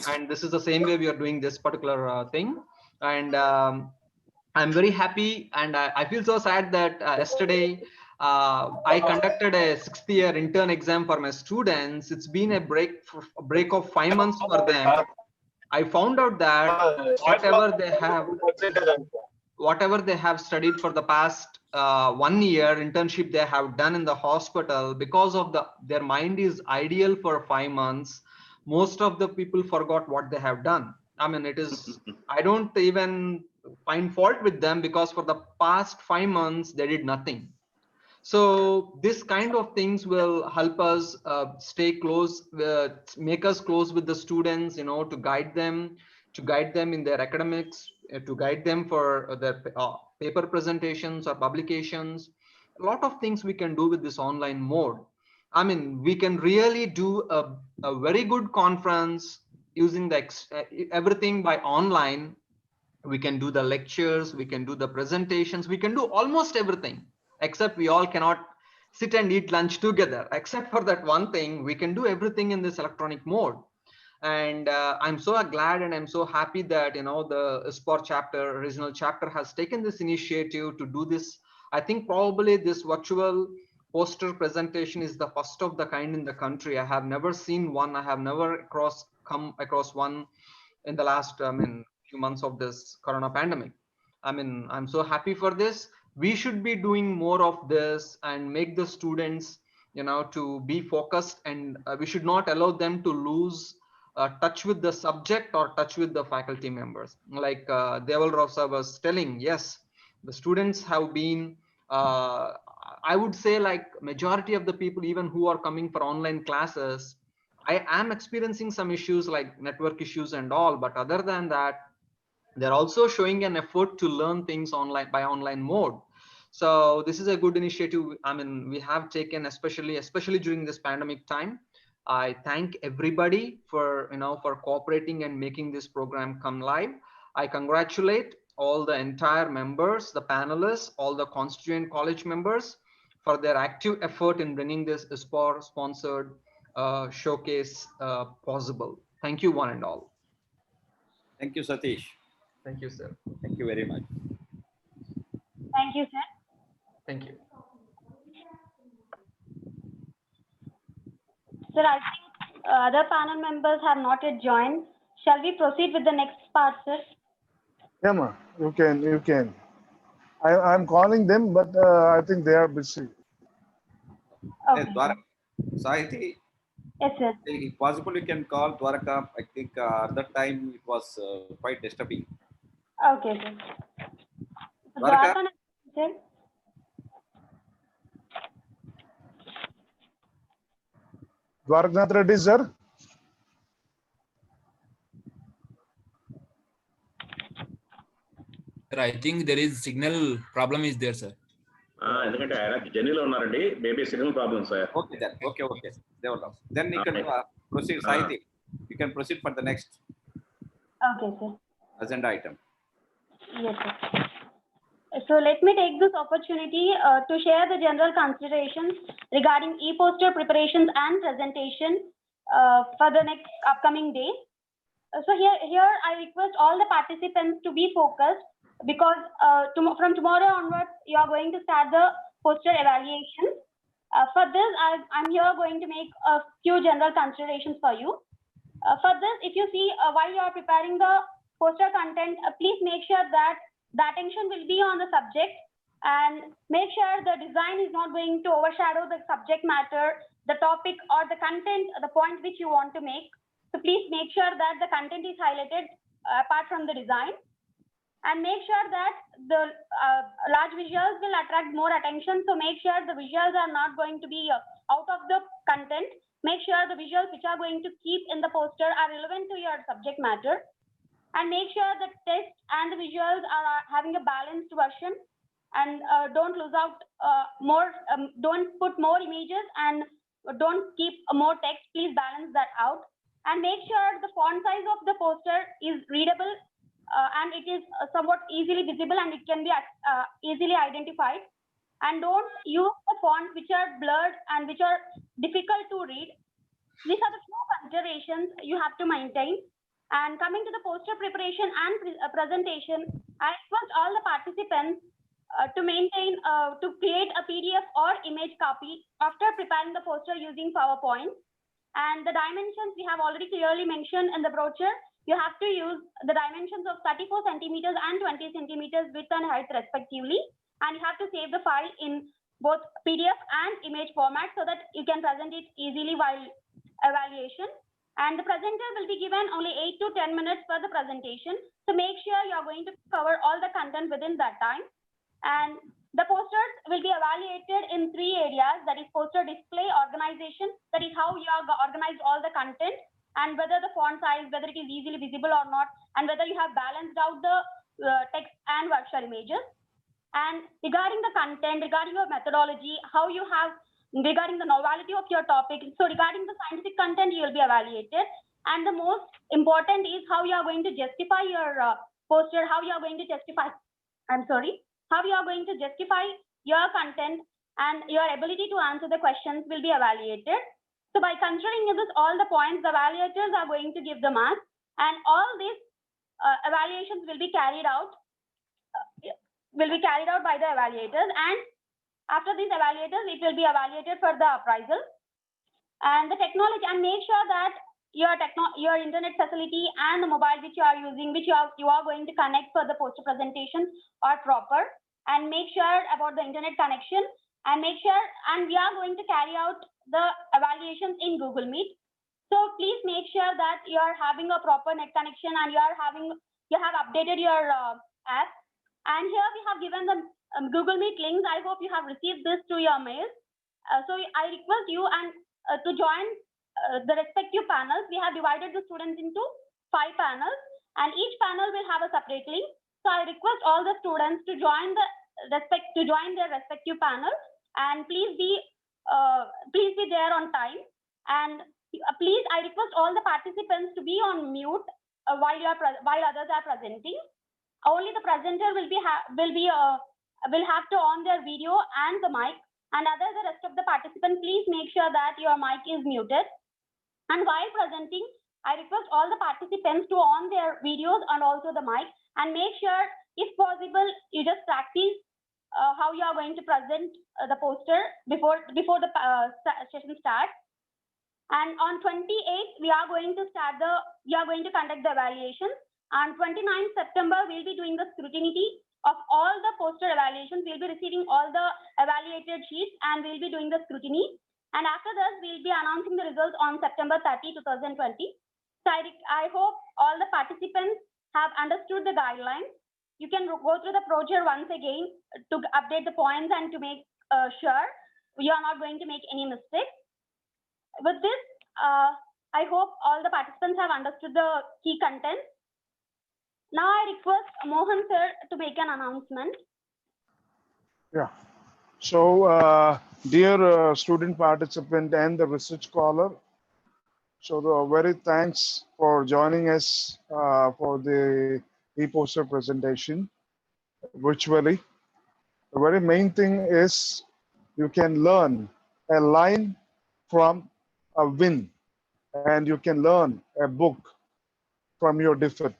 And this is the same way we are doing this particular thing. And I'm very happy, and I feel so sad that yesterday I conducted a 6th year intern exam for my students. It's been a break of 5 months for them. I found out that whatever they have studied for the past 1 year internship they have done in the hospital, because of their mind is ideal for 5 months, most of the people forgot what they have done. I mean, it is, I don't even find fault with them because for the past 5 months they did nothing. So this kind of things will help us stay close, make us close with the students, to guide them in their academics, to guide them for their paper presentations or publications. A lot of things we can do with this online mode. I mean, we can really do a very good conference using everything by online. We can do the lectures, we can do the presentations, we can do almost everything, except we all cannot sit and eat lunch together. Except for that one thing, we can do everything in this electronic mode. And I'm so glad and I'm so happy that the ISPOR chapter, regional chapter, has taken this initiative to do this. I think probably this virtual poster presentation is the first of the kind in the country. I have never seen one. I have never come across one in the last few months of this Corona pandemic. I mean, I'm so happy for this. We should be doing more of this and make the students to be focused, and we should not allow them to lose touch with the subject or touch with the faculty members. Like Deval Rosa was telling, yes, the students have been I would say, like, majority of the people even who are coming for online classes, I am experiencing some issues like network issues and all, but other than that, they're also showing an effort to learn things online by online mode. So this is a good initiative. I mean, we have taken, especially during this pandemic time. I thank everybody for for cooperating and making this program come live. I congratulate all the entire members, the panelists, all the constituent college members for their active effort in bringing this ISPOR sponsored showcase possible. Thank you, one and all. Thank you, Satish. Thank you, sir. Thank you very much. Thank you, sir. Thank you. Sir, I think other panel members have not yet joined. Shall we proceed with the next part, sir? Yeah, ma, you can. I'm calling them, but I think they are busy. Okay. Sahiti, Yes, sir. if possible, you can call Dwaraka. I think at that time it was quite disturbing. Okay, sir. Dwaraka? Dwarka, sir. Dwarkanath Reddy, sir. Sir, I think there is signal problem is there, sir. ఎందుకంటే ఆయన జర్నీలో ఉన్నారండి, maybe signal problem sir. Okay then. Okay. Develop. Then you can proceed, Sahiti. You can proceed for the next Okay, sir. agenda item. Yes, sir. So let me take this opportunity to share the general considerations regarding e-poster preparations and presentation for the next upcoming days. So here I request all the participants to be focused because from tomorrow onwards you are going to start the poster evaluation. For this, I'm here going to make a few general considerations for you. For this, if you see while you are preparing the poster content, please make sure that the attention will be on the subject and make sure the design is not going to overshadow the subject matter, the topic or the content, the point which you want to make. So please make sure that the content is highlighted apart from the design, and make sure that the large visuals will attract more attention. So make sure the visuals are not going to be out of the content. Make sure the visuals which are going to keep in the poster are relevant to your subject matter, and make sure the text and the visuals are having a balanced version, and don't lose out don't put more images and don't keep more text. Please balance that out, and make sure the font size of the poster is readable and it is somewhat easily visible and it can be easily identified, and don't use the fonts which are blurred and which are difficult to read. These are the few considerations you have to maintain. And coming to the poster preparation and presentation, I request all the participants to create a PDF or image copy after preparing the poster using PowerPoint. And the dimensions we have already clearly mentioned in the brochure. You have to use the dimensions of 34 centimeters and 20 centimeters width and height respectively. And you have to save the file in both PDF and image format so that you can present it easily while evaluation. And the presenter will be given only 8 to 10 minutes for the presentation. So make sure you are going to cover all the content within that time. And the posters will be evaluated in 3 areas, that is poster display, organization, that is how you have organized all the content, and whether the font size, whether it is easily visible or not, and whether you have balanced out the text and virtual images. And regarding the content, regarding your methodology, how you have, regarding the novelty of your topic, so regarding the scientific content, you will be evaluated. And the most important is how you are going to justify your poster, how you are going to justify, how you are going to justify your content, and your ability to answer the questions will be evaluated. So by considering this, all the points, the evaluators are going to give the marks, and all these evaluations will be carried out by the evaluators. And after these evaluators, it will be evaluated for the appraisal. And the technology, and make sure that your internet facility and the mobile which you are using, which you are going to connect for the poster presentation are proper, and make sure about the internet connection, and make sure, and we are going to carry out the evaluations in Google Meet. So please make sure that you are having a proper net connection and you have updated your app. And here we have given the Google Meet links. I hope you have received this to your mail. So I request you and to join the respective panels. We have divided the students into 5 panels, and each panel will have a separate link. So I request all the students to join their respective panels, and please be there on time. And please, I request all the participants to be on mute while others are presenting. Only the presenter will have to on their video and the mic, and the rest of the participants, please make sure that your mic is muted. And while presenting, I request all the participants to on their videos and also the mic, and make sure, if possible, you just practice how you are going to present the poster before the session starts. And on 28th, we are going to conduct the evaluation. On 29th September, we'll be doing the scrutiny of all the poster evaluations. We'll be receiving all the evaluated sheets and we'll be doing the scrutiny. And after this, we'll be announcing the results on September 30, 2020. So I hope all the participants have understood the guidelines. You can go through the brochure once again to update the points and to make sure you are not going to make any mistakes. With this, I hope all the participants have understood the key content. Now I request Mohan sir to make an announcement. Yeah. So, dear student participant and the research scholar, so very thanks for joining us for the e-poster presentation virtually. The very main thing is you can learn a line from a win, and you can learn a book from your defeat.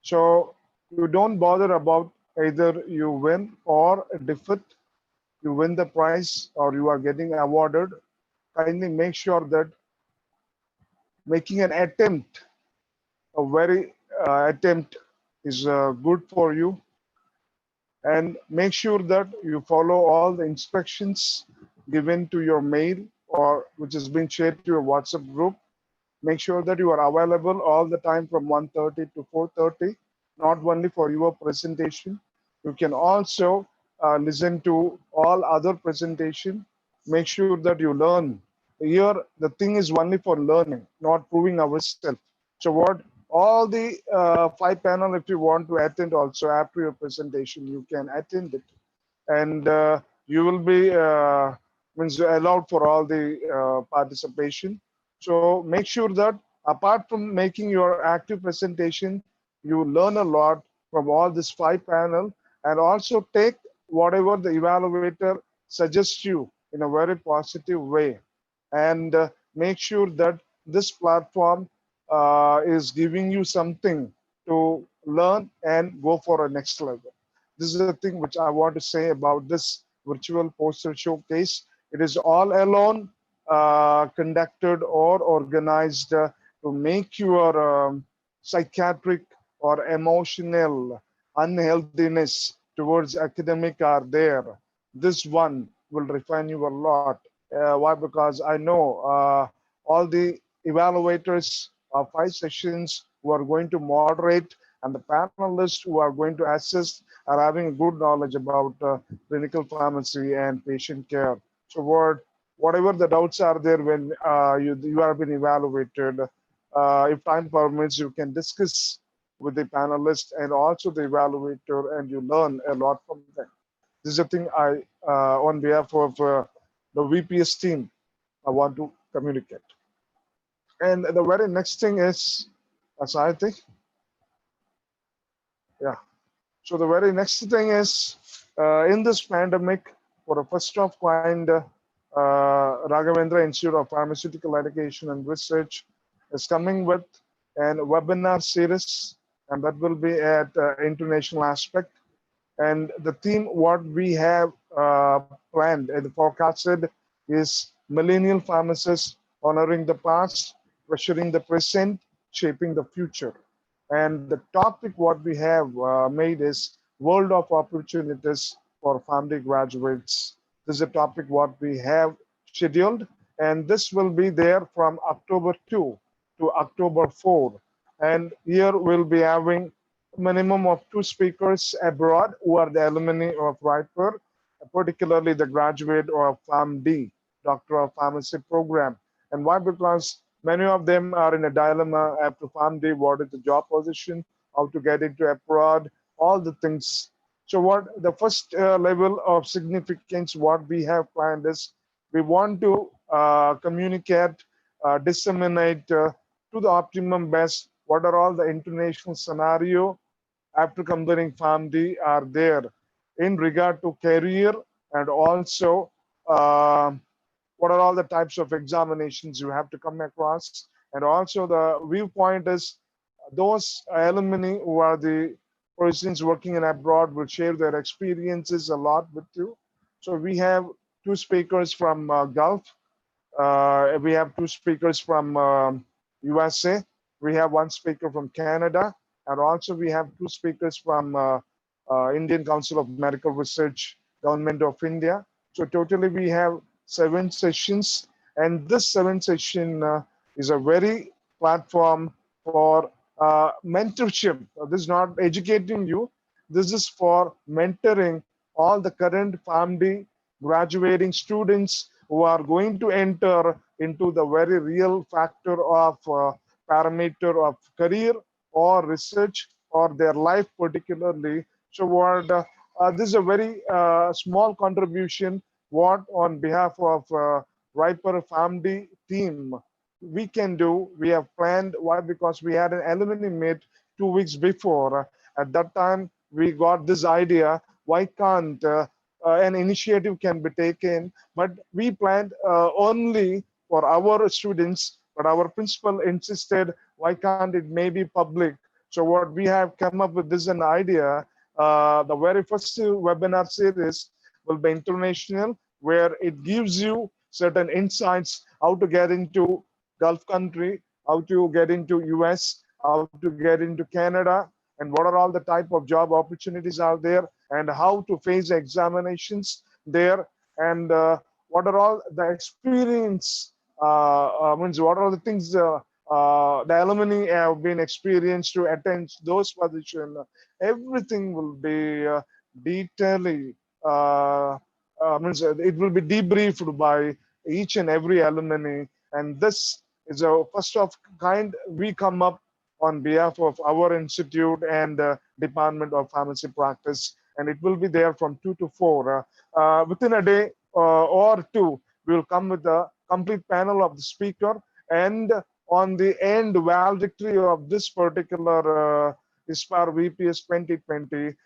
So you don't bother about either you win or defeat, you win the prize or you are getting awarded. Kindly make sure that making an attempt, a very attempt is good for you. And make sure that you follow all the instructions given to your mail or which has been shared to your WhatsApp group. Make sure that you are available all the time from 1:30 to 4:30, not only for your presentation. You can also listen to all other presentation. Make sure that you learn. Here, the thing is only for learning, not proving ourselves. So what all the 5 panel, if you want to attend also after your presentation, you can attend it. And you will be means allowed for all the participation. So make sure that apart from making your active presentation, you learn a lot from all this 5 panel, and also take whatever the evaluator suggests you in a very positive way. And make sure that this platform is giving you something to learn and go for a next level. This is the thing which I want to say about this virtual poster showcase. It is all alone conducted or organized to make your psychiatric or emotional unhealthiness towards academic are there. This one will refine you a lot. Why? Because I know all the evaluators of 5 sessions who are going to moderate and the panelists who are going to assist are having good knowledge about clinical pharmacy and patient care. So whatever the doubts are there when you have been evaluated, if time permits, you can discuss with the panelists and also the evaluator, and you learn a lot from them. This is a thing I, on behalf of the VPS team, I want to communicate. And the very next thing is, as I think, yeah. So the very next thing is, in this pandemic, for a first of kind, Raghavendra Institute of Pharmaceutical Education and Research is coming with an webinar series, and that will be at international aspect. And the theme what we have planned and forecasted is millennial pharmacists honoring the past, pressuring the present, shaping the future. And the topic what we have made is world of opportunities for family graduates. This is a topic what we have scheduled, and this will be there from October 2 to October 4. And here we'll be having minimum of 2 speakers abroad who are the alumni of RIPER, particularly the graduate of PharmD, Doctor of Pharmacy program. And why? Because many of them are in a dilemma after PharmD, what is the job position, how to get into abroad, all the things. So what the first level of significance what we have planned is we want to communicate, disseminate to the optimum best what are all the international scenario after completing PharmD are there in regard to career, and also what are all the types of examinations you have to come across. And also the viewpoint is those alumni who are the persons working in abroad will share their experiences a lot with you. So we have two speakers from Gulf. We have two speakers from USA. We have one speaker from Canada, and also we have two speakers from Indian Council of Medical Research, Government of India. So totally we have 7 sessions, and this 7 session is a very platform for mentorship. This is not educating you. This is for mentoring all the current PharmD graduating students who are going to enter into the very real factor of parameter of career or research or their life particularly. So what this is a very small contribution what on behalf of Riper PharmD team we can do. We have planned. Why? Because we had an alumni meet 2 weeks before. At that time, we got this idea. Why can't an initiative can be taken? But we planned only for our students. But our principal insisted, why can't it may be public? So what we have come up with this an idea. The very first webinar series will be international, where it gives you certain insights how to get into Gulf country, how to get into US, how to get into Canada, and what are all the type of job opportunities out there, and how to face examinations there, and what are all the experience, means what are the things the alumni have been experienced to attend those positions. Everything will be detailedly, means it will be debriefed by each and every alumni, and this is a first of kind we come up on behalf of our institute and Department of Pharmacy Practice, and it will be there from 2 to 4. Within a day or two, we will come with a complete panel of the speaker, and on the end valedictory of this particular ISPAR VPS 2020,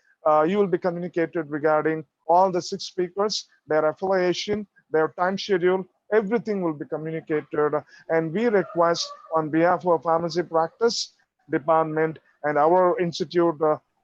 you will be communicated regarding all the 6 speakers, their affiliation, their time schedule, everything will be communicated. And we request on behalf of Pharmacy Practice Department and our institute,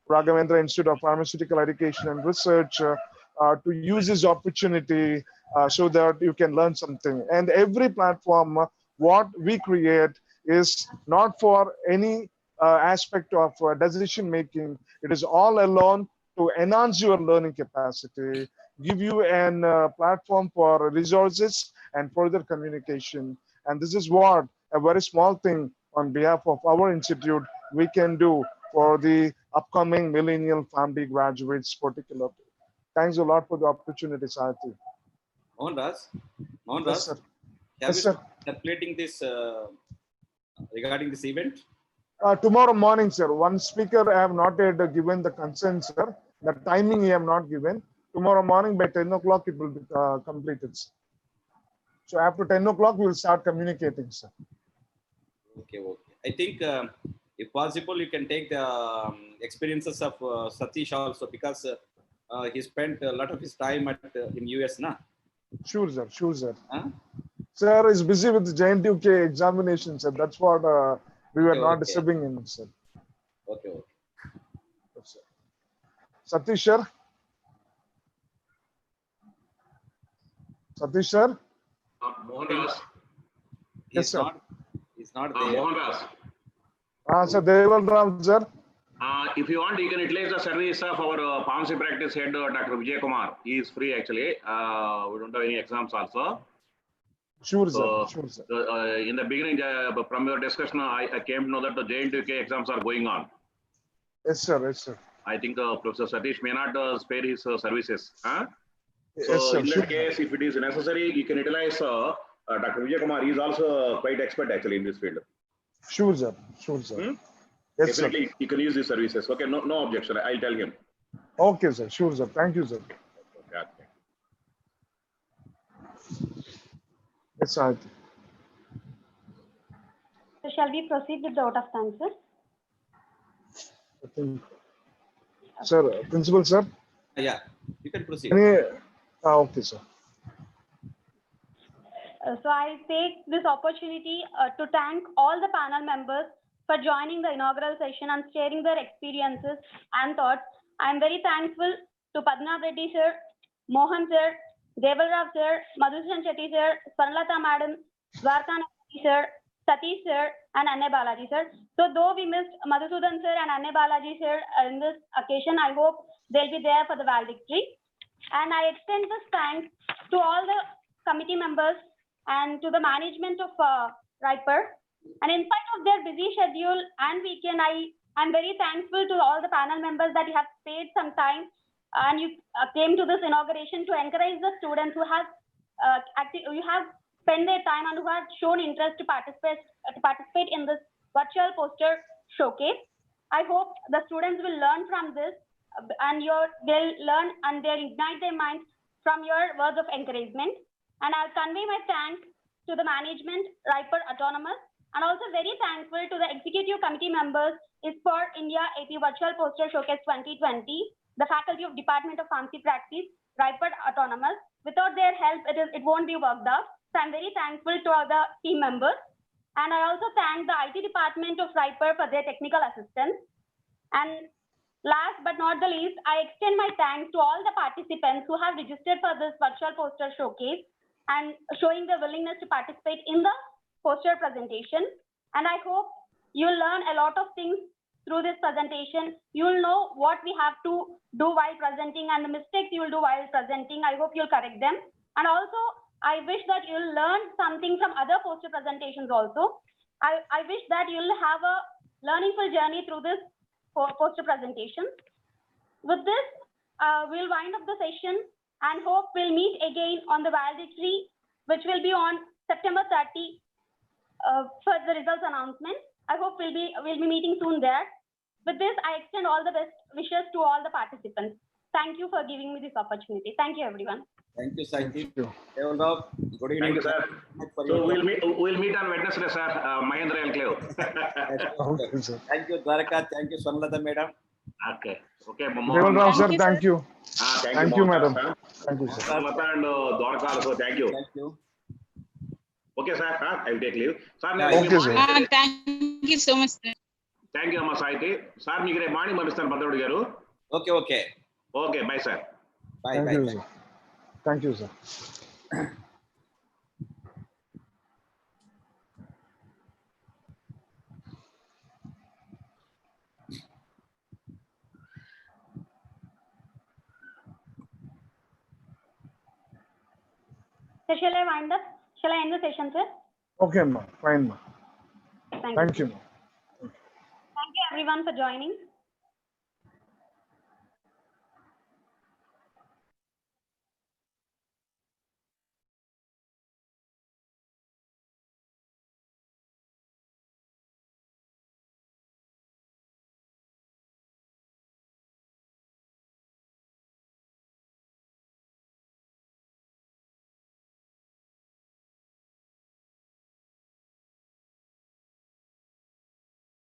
Raghavendra Institute of Pharmaceutical Education and Research, to use this opportunity so that you can learn something. And every platform, what we create is not for any aspect of decision making. It is all alone to enhance your learning capacity, give you an platform for resources and further communication. And this is what a very small thing on behalf of our institute we can do for the upcoming millennial PharmD graduates particularly. Thanks a lot for the opportunity, Sathi. Mohandas, Yes, sir. have Yes, you sir. circulating this regarding this event? Tomorrow morning, sir. One speaker I have not yet given the consent, sir. The timing I have not given. Tomorrow morning by 10 o'clock it will be completed, sir. So after 10 o'clock we will start communicating, sir. Okay. I think if possible, you can take the experiences of Satish also, because he spent a lot of his time at in US, na? Sure, sir. Sure, sir. Huh? Sir is busy with the JNTUK examination, sir. That's what we were not disturbing him, sir. Okay. Yes, sir. Satish, sir. Satish, sir. Mohandas. Yes, sir. He's not there. Mohandas. Sir, Deval Ram, sir. If you want, you can utilize the service of our pharmacy practice head, Dr. Vijay Kumar. He is free actually. We don't have any exams also. Sure, So, sir. Sure, sir. In the beginning, from your discussion, I came to know that the JNTUK exams are going on. Yes, sir. Yes, sir. I think Professor Satish may not spare his services. Huh? Yes, So sir. in Sure, that case, if it is necessary, you can utilize Dr. Vijay Kumar. He is also quite expert actually in this field. Sure, sir. Sure, sir. Hmm? Yes, sir. Definitely, you can use these services. Okay, no objection. I'll tell him. Okay, sir. Sure, sir. Thank you, sir. Okay. Yes, sir. So shall we proceed with the vote of thanks, sir? I think, sir, principal, sir. Yeah, you can proceed. Okay, sir. So I take this opportunity to thank all the panel members for joining the inaugural session and sharing their experiences and thoughts. I am very thankful to Padmanabh Reddy sir, Mohan sir, Deval Rao sir, Madhusudan Chetty sir, Swarnalata madam, Dwarka Nagari sir, Satish sir, and Anne Balaji sir. So though we missed Madhusudan sir and Anne Balaji sir in this occasion, I hope they'll be there for the valedictory. And I extend this thanks to all the committee members and to the management of RIPER. And in spite of their busy schedule and weekend, I'm very thankful to all the panel members that you have spared some time and you came to this inauguration to encourage the students who have spent their time and who have shown interest to participate in this virtual poster showcase. I hope the students will learn from this and they'll learn and they'll ignite their minds from your words of encouragement. And I'll convey my thanks to the management, RIPER Autonomous, and also very thankful to the executive committee members for India AP Virtual Poster Showcase 2020, the faculty of Department of Pharmacy Practice, RIPER Autonomous. Without their help, it won't be worked out. So I'm very thankful to all the team members. And I also thank the IT department of RIPER for their technical assistance. And last but not the least, I extend my thanks to all the participants who have registered for this virtual poster showcase and showing their willingness to participate in the poster presentation. And I hope you'll learn a lot of things through this presentation. You'll know what we have to do while presenting and the mistakes you'll do while presenting. I hope you'll correct them. And also, I wish that you'll learn something from other poster presentations also. I wish that you'll have a learningful journey through this poster presentation. With this, we'll wind up the session and hope we'll meet again on the valedictory, which will be on September 30 for the results announcement. I hope we'll be meeting soon there. With this, I extend all the best wishes to all the participants. Thank you for giving me this opportunity. Thank you, everyone. Thank you, Saiti. Good evening. Thank you, sir. So we'll meet on Wednesday, sir. Mahendra Enclave. Thank you, Dwarka. Thank you, Swarnalata madam. Okay. Okay, Deval Rao sir, thank you. Thank you, madam. Sir. Thank you, sir. Swarnalata and Dwarka also, thank you. Thank you. Okay, sir. I will take leave. Sir, Okay, sir. Thank you so much, sir. Thank you, Amma Saiti. Sir, మీకు రేపు morning పంపిస్తాను భద్రుడు గారు. Okay, okay. Okay, bye, sir. Bye, Thank bye. you, sir. Thank you, sir. So shall I wind up? Shall I end the session, sir? Okay, ma. Fine, ma. Thank you. Thank you, ma. Thank you, everyone, for joining.